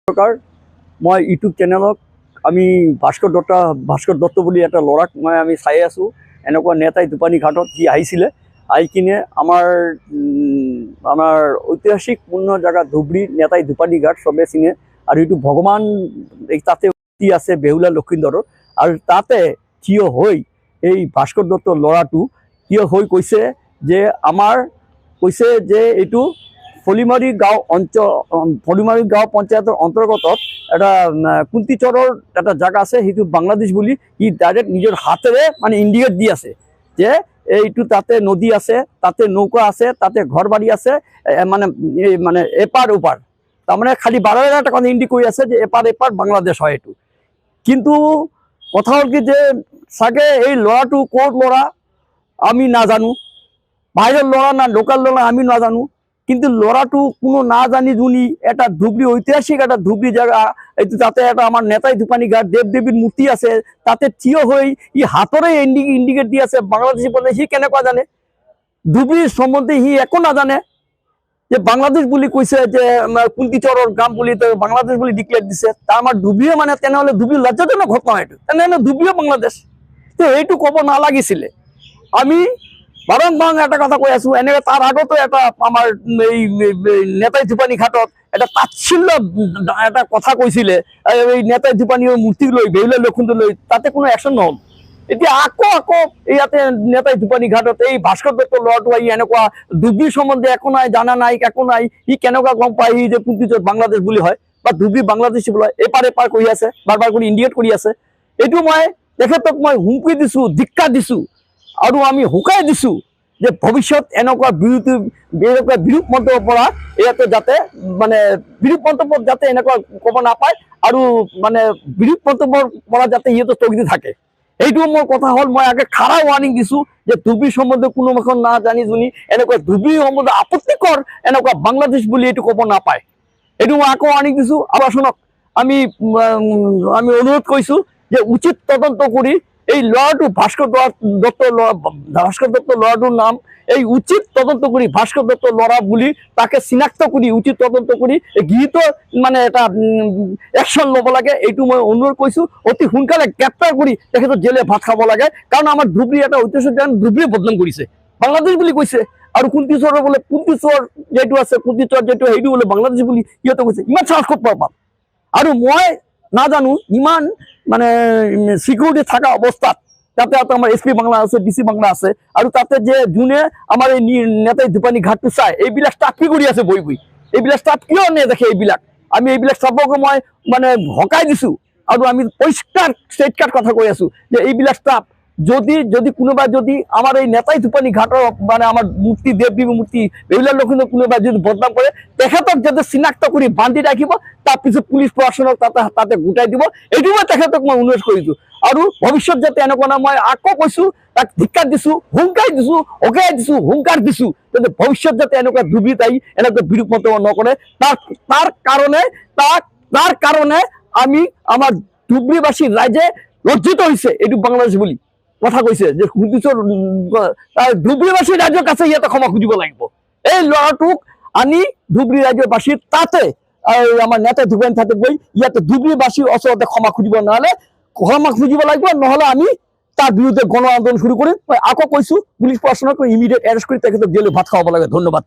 নমস্কাৰ মই ইউটিউব চেনেলত আমি ভাস্কৰ দত্ত বুলি এটা ল'ৰাক আমি চাই আছোঁ। এনেকুৱা নেতাই দুপানী ঘাটত সি আহিছিলে, আহি কিনে আমাৰ ঐতিহাসিক পূৰ্ণ জেগা ধুবুৰী নেতাই দুপানী ঘাট চবে চিনে। আৰু এইটো ভগৱান তাতে আছে বেহুলা লক্ষীন্দৰৰ। আৰু তাতে থিয় হৈ এই ভাস্কৰ দত্তৰ ল'ৰাটো থিয় হৈ কৈছে যে এইটো ফলিমাৰী গাঁও পঞ্চায়তৰ অন্তৰ্গত এটা কুন্তিচৰৰ এটা জায়গা আছে, সেইটো বাংলাদেশ বুলি ই ডাইৰেক্ট নিজৰ হাতেৰে মানে ইণ্ডিকেট দি আছে যে এইটো তাতে নদী আছে, তাতে নৌকা আছে, তাতে ঘৰ বাৰী আছে, মানে এপাৰ ওপাৰ, তাৰমানে খালি 12,000 টাকা ইণ্ডিক কৰি আছে যে এপাৰ বাংলাদেশ হয় এইটো। কিন্তু কথা হ'ল কি যে চাগে এই ল'ৰাটো ক'ৰ ল'ৰা আমি নাজানো, বাহিৰৰ ল'ৰা না লোকাল ল'ৰা আমি নাজানো, কিন্তু ল'ৰাটো কোনো না জানি শুনি এটা ধুবুৰী ঐতিহাসিক এটা ধুবুৰী জেগা, এইটো তাতে এটা আমাৰ নেতাই দুপানী ঘাট দেৱ দেৱীৰ মূৰ্তি আছে, তাতে থিয় হৈ ই হাতৰে ইণ্ডিকেট দি আছে বাংলাদেশী বলে। সি কেনেকুৱা জানে ধুবুৰীৰ সম্বন্ধে? সি একো নাজানে। যে বাংলাদেশ বুলি কৈছে, যে কুন্তিচৰৰ গাঁও বুলি বাংলাদেশ বুলি ডিক্লেয়াৰ দিছে, তাৰ আমাৰ ধুবুৰীয়ে মানে তেনেহ'লে ধুবুৰী লজ্জাজনক ঘটনা এইটো, তেনেহ'লে ধুবুৰীয়ে বাংলাদেশ। তো এইটো ক'ব নালাগিছিলে। আমি বাৰম্বাৰ এটা কথা কৈ আছো, এনেকে তাৰ আগতো এটা আমাৰ এই নেতাই দুপানী ঘাটত এটা তাচ্ছিল্য এটা কথা কৈছিলে, এই নেতাই দুপানীৰ মূৰ্তিক লৈ বেহুলা লক্ষীন্দৰ লৈ, তাতে কোনো একশ্যন নহ'ল। এতিয়া আকৌ ইয়াতে নেতাই দুপানী ঘাটত এই ভাস্কৰ দত্তৰ ল'ৰাটো আহি এনেকুৱা ধুবুৰীৰ সম্বন্ধে একো নাই, জানা নাই, একো নাই, সি কেনেকুৱা গম পায় সি যে কুন্তিচৰ বাংলাদেশ বুলি হয় বা ধুবুৰী বাংলাদেশ বুলি হয়, এপাৰ কৰি আছে, বাৰ কৰি ইণ্ডিকেট কৰি আছে। এইটো মই তেখেতক মই হুমকি দিছোঁ, ধিক্কাৰ দিছোঁ, আৰু আমি হুকাই দিছোঁ যে ভৱিষ্যত এনেকুৱা বিৰূপ মন্তব্যৰ পৰা ইয়াতে যাতে মানে বিৰূপ মন্তব্যত যাতে এনেকুৱা ক'ব নাপায়, আৰু মানে বিৰূপ মন্তব্যৰ পৰা যাতে সিহঁতে স্থগিত থাকে। এইটো মোৰ কথা হ'ল, মই আগে খাৰা ৱাৰ্ণিং দিছোঁ যে ধুবুৰী সম্বন্ধে কোনো এখন না জানি শুনি এনেকুৱা ধুবুৰী সম্বন্ধে আপত্তিকৰ এনেকুৱা বাংলাদেশ বুলি এইটো ক'ব নাপায়। এইটো মই আকৌ ৱাৰ্ণিং দিছোঁ। আৰু শুনক, আমি অনুৰোধ কৰিছোঁ যে উচিত তদন্ত কৰি এই ল'ৰাটো ভাস্কৰ দত্তৰ ল'ৰাটোৰ নাম এই উচিত তদন্ত কৰি ভাস্কৰ দত্তৰ ল'ৰা বুলি তাকে চিনাক্ত কৰি উচিত তদন্ত কৰি গৃহীত মানে এটা একশ্যন ল'ব লাগে। এইটো মই অনুৰোধ কৰিছোঁ। অতি সোনকালে গ্ৰেপ্তাৰ কৰি তেখেতৰ জেলে ভাত খাব লাগে, কাৰণ আমাৰ ধুবুৰী এটা ঐতিহাসিক ধুবুৰীয়ে বদনাম কৰিছে, বাংলাদেশ বুলি কৈছে। আৰু কুন্তিচৰৰ বোলে কুন্তিচৰ যিটো আছে, কুন্তিচৰ যিটো সেইটো বোলে বাংলাদেশ বুলি সিহঁতে কৈছে। ইমান সাহস ক'ত পাম? আৰু মই নাজানো ইমান মানে সিকিউৰিটি থকা অৱস্থাত তাতে আমাৰ SP বাংলা আছে, DC বাংলা আছে, আৰু তাতে যে যোনে আমাৰ এই নেতাই দুপানী ঘাটটো চাই, এইবিলাক ষ্টাফ কি কৰি আছে বহি এইবিলাক ষ্টাফ কিয় নেদেখে? আমি এইবিলাক ষ্টাফক মই মানে হকাই দিছোঁ, আৰু আমি পৰিষ্কাৰ ষ্টেট কাৰ্ড কথা কৈ আছোঁ যে এইবিলাক ষ্টাফ যদি কোনোবা যদি আমাৰ এই নেতাই দুপানী ঘাটৰ মানে আমাৰ মূৰ্তি দেৱ দেৱী মূৰ্তি বেহুলা লক্ষীন্দৰ কোনোবা যদি বদনাম কৰে, তেখেতক যাতে চিনাক্ত কৰি বান্ধি ৰাখিব, তাৰপিছত পুলিচ প্ৰশাসনক তাতে গোটাই দিব। এইটো মই তেখেতক মই অনুৰোধ কৰিছোঁ। আৰু ভৱিষ্যত যাতে এনেকুৱা না, মই আকৌ কৈছোঁ, তাক ধিক্কাৰ দিছোঁ, হুংকাই দিছোঁ, হকাই দিছোঁ, হুংকাৰ দিছোঁ, যাতে ভৱিষ্যত যাতে এনেকুৱা ধুবুৰীত আহি এনেকুৱা বিৰূপ মন্তব্য নকৰে। তাৰ কাৰণে আমি আমাৰ ধুবুৰীবাসী ৰাইজে লজ্জিত হৈছে। এইটো বাংলাদেশ বুলি কথা কৈছে যে ধুবুৰীবাসী ৰাইজৰ কাছে ইয়াতে ক্ষমা খুজিব লাগিব। এই ল'ৰাটোক আনি ধুবুৰী ৰাজ্যবাসীৰ তাতে আমাৰ নেতাই দুপানী ঘাটত গৈ ইয়াতে ধুবুৰীবাসীৰ ওচৰতে ক্ষমা খুজিব লাগিব, নহ'লে আমি তাৰ বিৰুদ্ধে গণ আন্দোলন শুরু করি। আকৌ কৈছোঁ, পুলিচ প্ৰশাসনক ইমিডিয়েট এৰেষ্ট কৰি তেখেতক জেলে ভাত খাওয়াব লাগে। ধন্যবাদ।